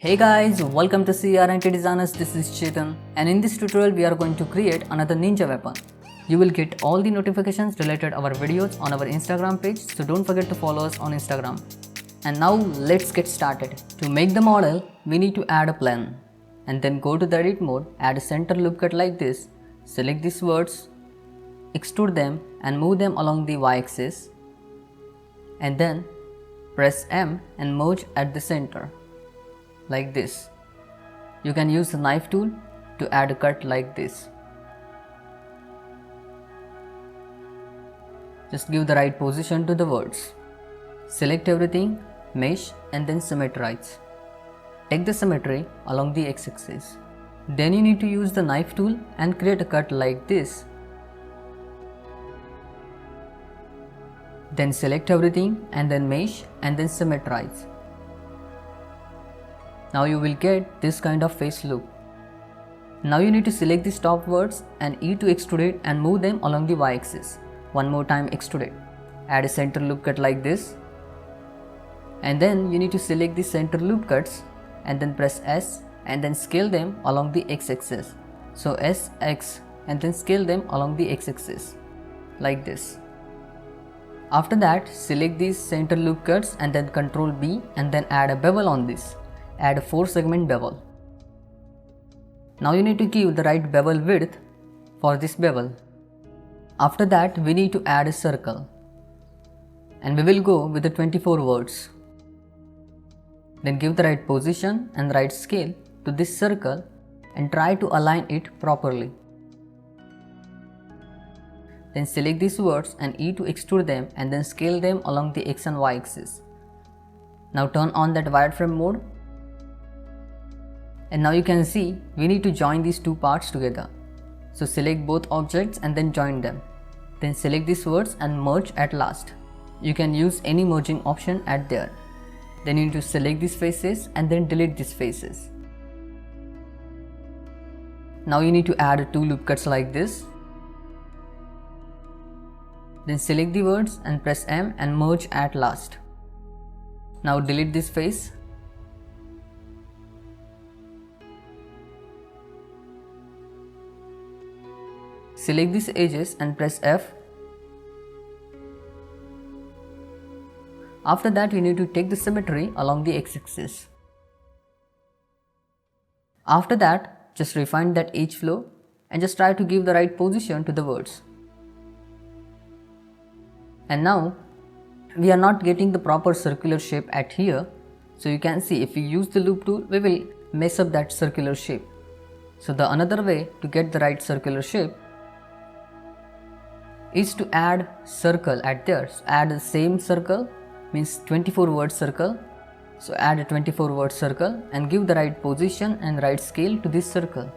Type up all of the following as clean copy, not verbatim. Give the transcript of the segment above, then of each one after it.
Hey guys, welcome to CRNT Designers. This is Chetan, and in this tutorial we are going to create another ninja weapon. You will get all the notifications related our videos on our Instagram page, so don't forget to follow us on Instagram. And now let's get started. To make the model, we need to add a plane, and then go to the edit mode, add a center loop cut like this, select these words, extrude them and move them along the y-axis, and then press M and merge at the center. Like this. You can use the knife tool to add a cut like this. Just give the right position to the words. Select everything, mesh and then symmetrize. Take the symmetry along the x-axis. Then you need to use the knife tool and create a cut like this. Then select everything and then mesh and then symmetrize. Now you will get this kind of face look. Now you need to select the stop words and E to extrude it and move them along the y-axis. One more time extrude it. Add a center loop cut like this. And then you need to select the center loop cuts and then press S and then scale them along the x-axis. So S, X and then scale them along the x-axis. Like this. After that, select these center loop cuts and then Ctrl B and then add a bevel on this. Add a 4-segment bevel. Now you need to give the right bevel width for this bevel. After that, we need to add a circle. And we will go with the 24 words. Then give the right position and right scale to this circle and try to align it properly. Then select these words and E to extrude them and then scale them along the X and Y axis. Now turn on that wireframe mode. And now you can see we need to join these two parts together. So select both objects and then join them. Then select these words and merge at last. You can use any merging option at there. Then you need to select these faces and then delete these faces. Now you need to add two loop cuts like this. Then select the words and press M and merge at last. Now delete this face. Select these edges and press F. After that, you need to take the symmetry along the x-axis. After that, just refine that edge flow and just try to give the right position to the words. And now, we are not getting the proper circular shape at here. So you can see if we use the loop tool, we will mess up that circular shape. So the another way to get the right circular shape is to add circle at there. So add the same circle, means 24 word circle. So add a 24 word circle and give the right position and right scale to this circle.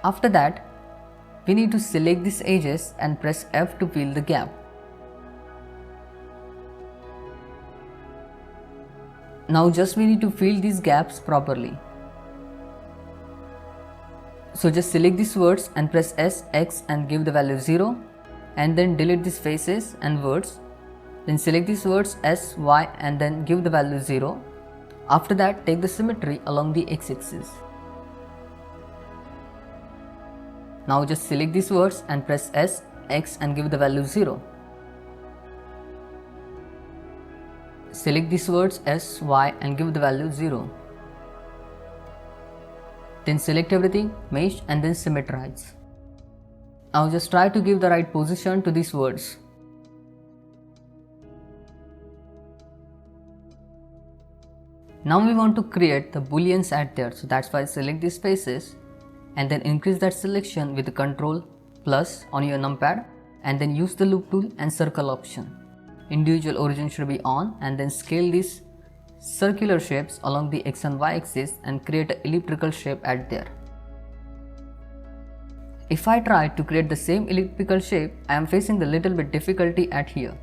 After that, we need to select these edges and press F to fill the gap. Now just we need to fill these gaps properly. So just select these words and press S, X and give the value 0 and then delete these faces and words. Then select these words S, Y and then give the value 0. After that, take the symmetry along the x-axis. Now just select these words and press S, X and give the value 0. Select these words S, Y and give the value 0. Then select everything, mesh and then symmetrize. Now just try to give the right position to these words. Now we want to create the booleans at there, so that's why select these faces and then increase that selection with the Ctrl+ on your numpad and then use the loop tool and circle option. Individual origin should be on and then scale these circular shapes along the X and Y axis and create an elliptical shape at there. If I try to create the same elliptical shape, I am facing the little bit difficulty at here.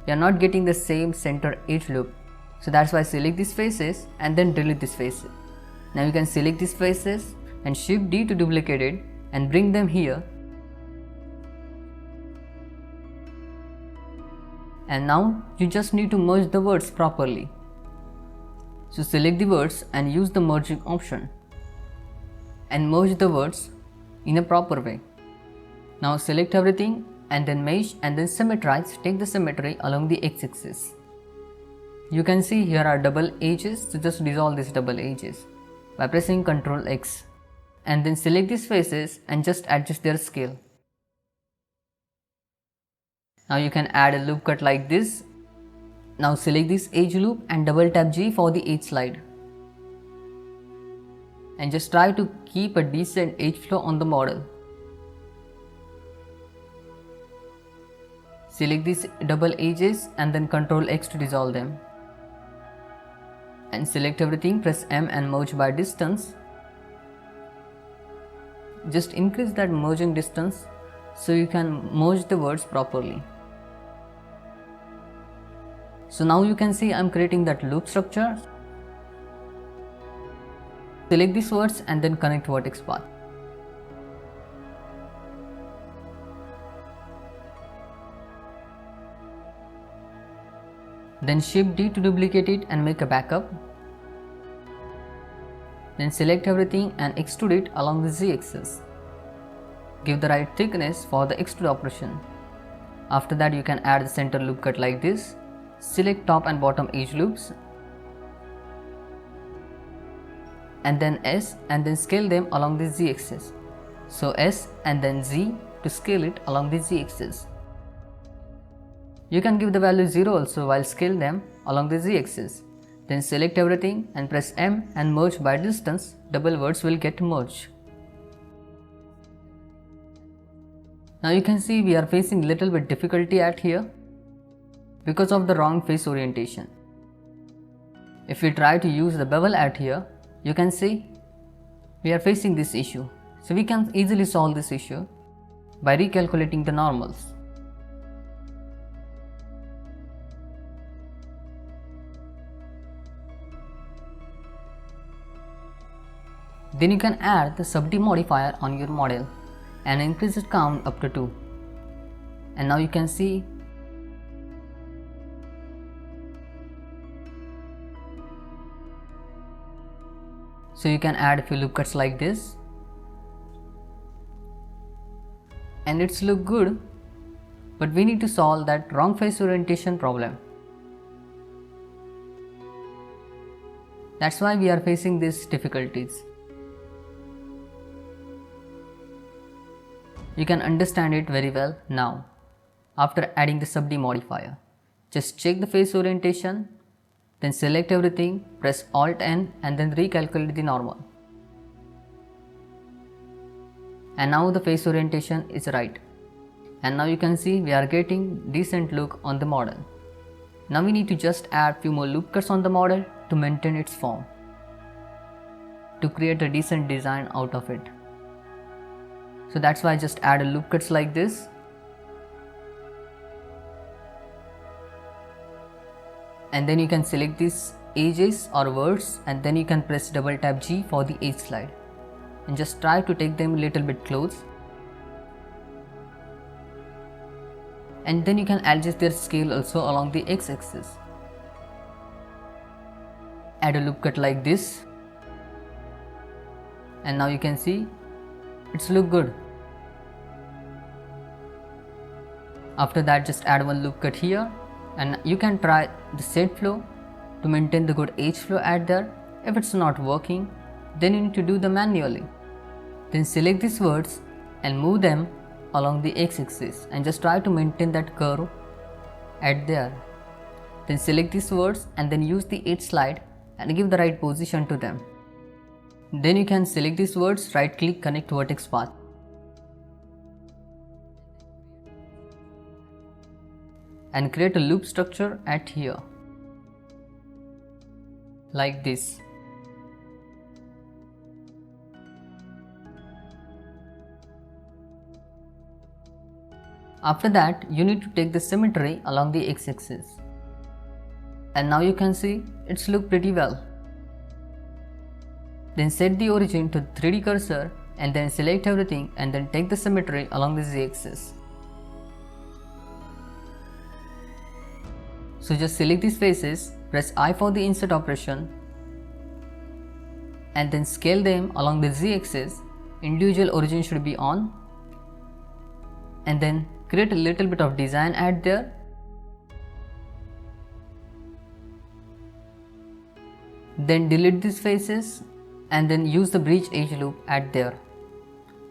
We are not getting the same center edge loop. So that's why select these faces and then delete these faces. Now you can select these faces and Shift D to duplicate it and bring them here. And now you just need to merge the words properly. So select the words and use the merging option and merge the words in a proper way. Now select everything and then mesh and then symmetrize. Take the symmetry along the x-axis. You can see here are double edges, so just dissolve these double edges by pressing Ctrl X and then select these faces and just adjust their scale. Now you can add a loop cut like this. Now select this edge loop and double tap G for the edge slide. And just try to keep a decent edge flow on the model. Select these double edges and then Ctrl X to dissolve them. And select everything, press M and merge by distance. Just increase that merging distance so you can merge the words properly. So now you can see I am creating that loop structure. Select these words and then connect vertex path. Then Shift D to duplicate it and make a backup. Then select everything and extrude it along the z-axis. Give the right thickness for the extrude operation. After that you can add the center loop cut like this. Select top and bottom edge loops and then S and then scale them along the z-axis. So S and then Z to scale it along the z-axis. You can give the value 0 also while scale them along the z-axis. Then select everything and press M and merge by distance. Double words will get merged. Now you can see we are facing little bit difficulty at here because of the wrong face orientation. If we try to use the bevel at here, you can see we are facing this issue. So we can easily solve this issue by recalculating the normals. Then you can add the sub-D modifier on your model and increase its count up to 2. And now you can see so you can add a few loop cuts like this and it's look good, but we need to solve that wrong face orientation problem. That's why we are facing these difficulties. You can understand it very well now after adding the sub-D modifier. Just check the face orientation, then select everything, press Alt N and then recalculate the normal. And now the face orientation is right. And now you can see we are getting decent look on the model. Now we need to just add few more loop cuts on the model to maintain its form, to create a decent design out of it. So that's why I just add a loop cuts like this. And then you can select these edges or words and then you can press double tap G for the edge slide and just try to take them a little bit close. And then you can adjust their scale also along the x-axis. Add a loop cut like this. And now you can see it's look good. After that just add one loop cut here and you can try the set flow to maintain the good edge flow at there. If it's not working, then you need to do them manually. Then select these words and move them along the x-axis and just try to maintain that curve at there. Then select these words and then use the edge slide and give the right position to them. Then you can select these words, right click, connect vertex path. And create a loop structure at here. Like this. After that, you need to take the symmetry along the x-axis. And now you can see it's look pretty well. Then set the origin to 3D cursor and then select everything and then take the symmetry along the z-axis. So just select these faces, press I for the insert operation and then scale them along the z-axis. Individual origin should be on, and then create a little bit of design at there. Then delete these faces and then use the bridge edge loop at there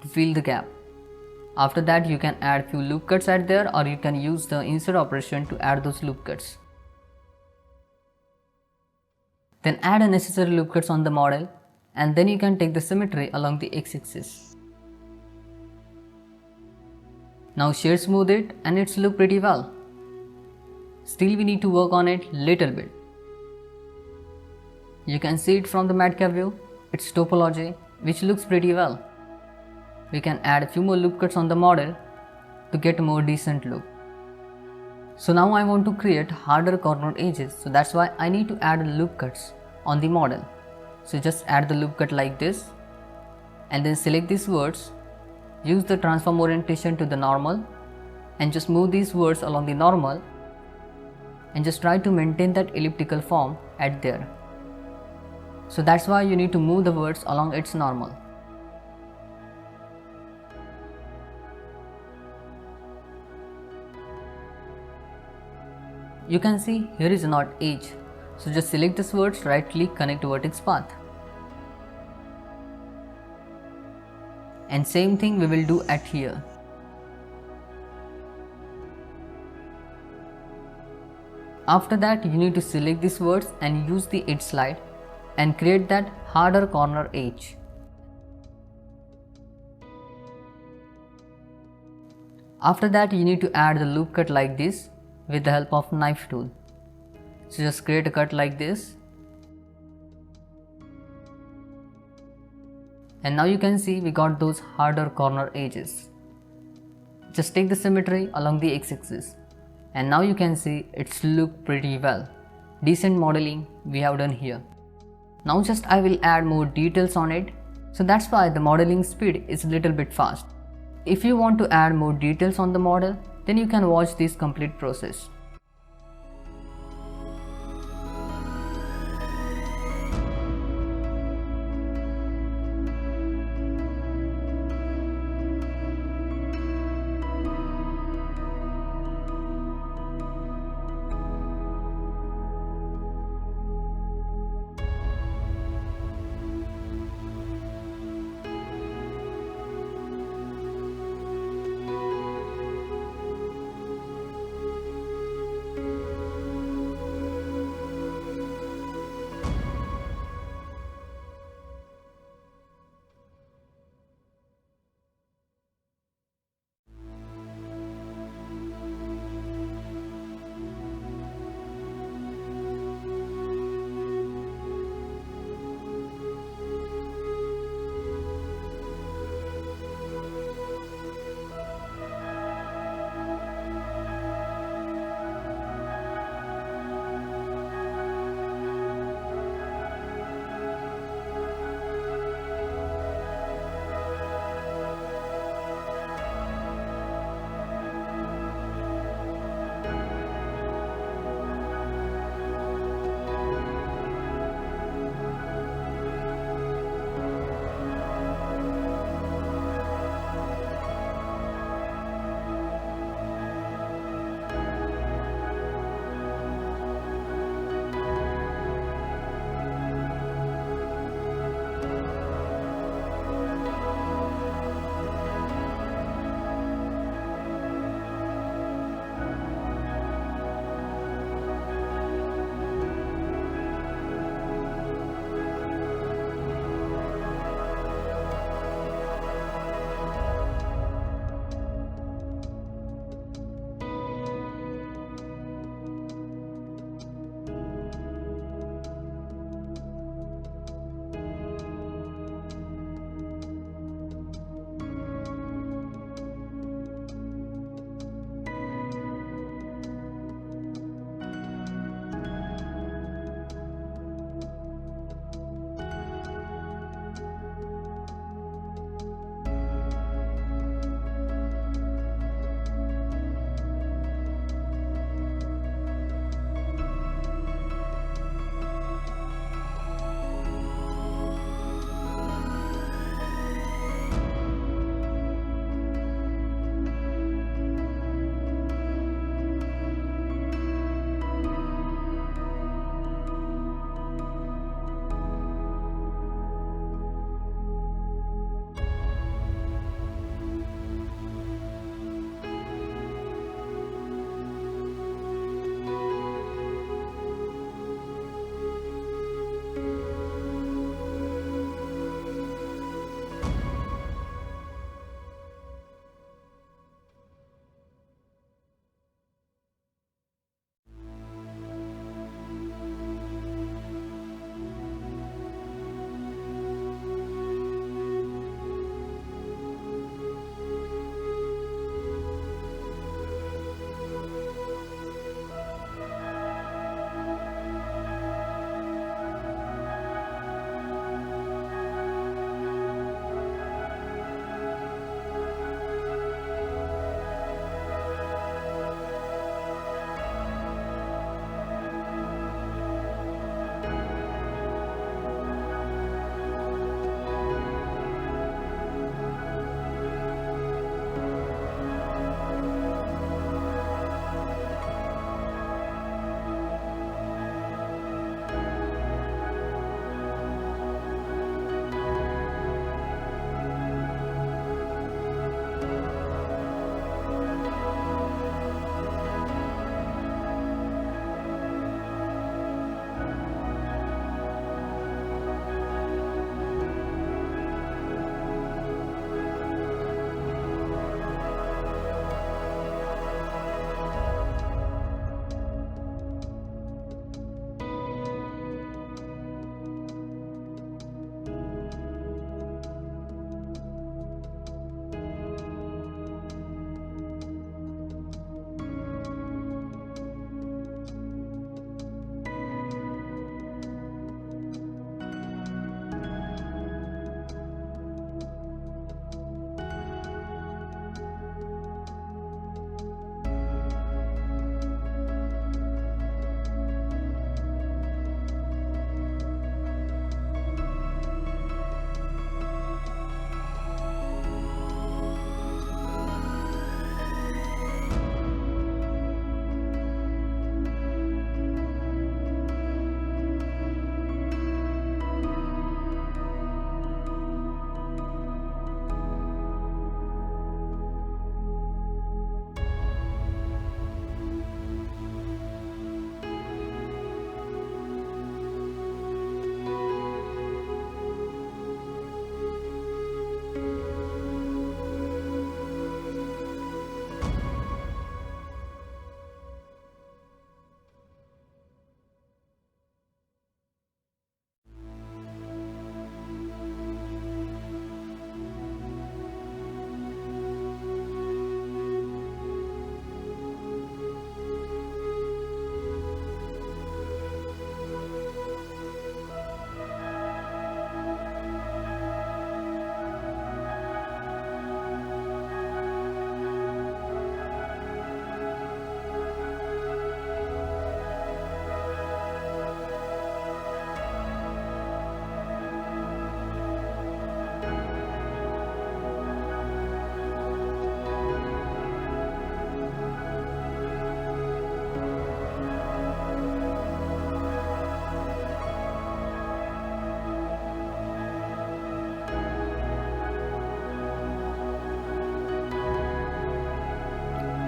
to fill the gap. After that you can add few loop cuts at there, or you can use the insert operation to add those loop cuts. Then add a necessary loop cuts on the model, and then you can take the symmetry along the x-axis. Now shade smooth it and it's look pretty well. Still we need to work on it little bit. You can see it from the Madcap view, its topology, which looks pretty well. We can add a few more loop cuts on the model to get a more decent look. So now I want to create harder corner edges, so that's why I need to add loop cuts on the model. So just add the loop cut like this, and then select these words, use the transform orientation to the normal, and just move these words along the normal, and just try to maintain that elliptical form at there. So that's why you need to move the words along its normal. You can see here is a not edge, so just select this words, right click, connect to vertex path. And same thing we will do at here. After that you need to select these words and use the edge slide and create that harder corner edge. After that you need to add the loop cut like this with the help of knife tool. So just create a cut like this, and now you can see we got those harder corner edges. Just take the symmetry along the x-axis, and now you can see it's look pretty well. Decent modeling we have done here. Now just I will add more details on it, so that's why the modeling speed is a little bit fast. If you want to add more details on the model, then you can watch this complete process.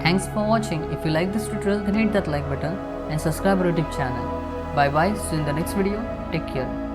Thanks for watching. If you like this tutorial, then hit that like button and subscribe our YouTube channel. Bye bye, see you in the next video. Take care.